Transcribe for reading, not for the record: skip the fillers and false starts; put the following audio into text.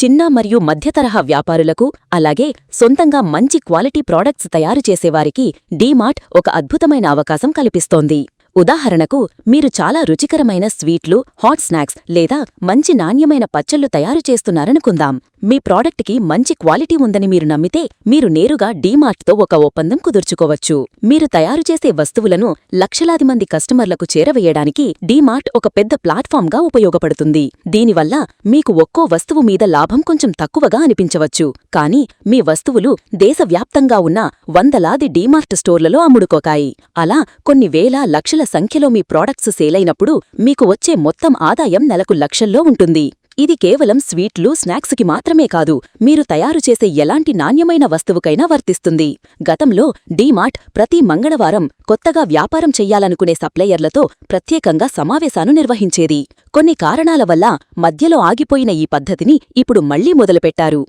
చిన్న మరియు మధ్యతరహా వ్యాపారులకు, అలాగే సొంతంగా మంచి క్వాలిటీ ప్రాడక్ట్స్ తయారు చేసేవారికి డీమార్ట్ ఒక అద్భుతమైన అవకాశం కల్పిస్తోంది. ఉదాహరణకు, మీరు చాలా రుచికరమైన స్వీట్లు, హాట్ స్నాక్స్ లేదా మంచి నాణ్యమైన పచ్చళ్లు తయారు చేస్తున్నారనుకుందాం. మీ ప్రాడక్ట్కి మంచి క్వాలిటీ ఉందని మీరు నమ్మితే, మీరు నేరుగా డీమార్ట్తో ఒక ఒప్పందం కుదుర్చుకోవచ్చు. మీరు తయారు చేసే వస్తువులను లక్షలాది మంది కస్టమర్లకు చేరవేయడానికి డీమార్ట్ ఒక పెద్ద ప్లాట్ఫామ్గా ఉపయోగపడుతుంది. దీనివల్ల మీకు ఒక్కో వస్తువు మీద లాభం కొంచెం తక్కువగా అనిపించవచ్చు, కానీ మీ వస్తువులు దేశవ్యాప్తంగా ఉన్న వందలాది డీమార్ట్ స్టోర్లలో అమ్ముడుకోకాయి. అలా కొన్ని వేల లక్షల సంఖ్యలో మీ ప్రాడక్ట్స్ సేలైనప్పుడు మీకు వచ్చే మొత్తం ఆదాయం నెలకు లక్షల్లో ఉంటుంది. ఇది కేవలం స్వీట్లు, స్నాక్స్కి మాత్రమే కాదు, మీరు తయారు చేసే ఎలాంటి నాణ్యమైన వస్తువుకైనా వర్తిస్తుంది. గతంలో డీమార్ట్ ప్రతి మంగళవారం కొత్తగా వ్యాపారం చెయ్యాలనుకునే సప్లయర్లతో ప్రత్యేకంగా సమావేశాలు నిర్వహించేది. కొన్ని కారణాల వల్ల మధ్యలో ఆగిపోయిన ఈ పద్ధతిని ఇప్పుడు మళ్లీ మొదలుపెట్టారు.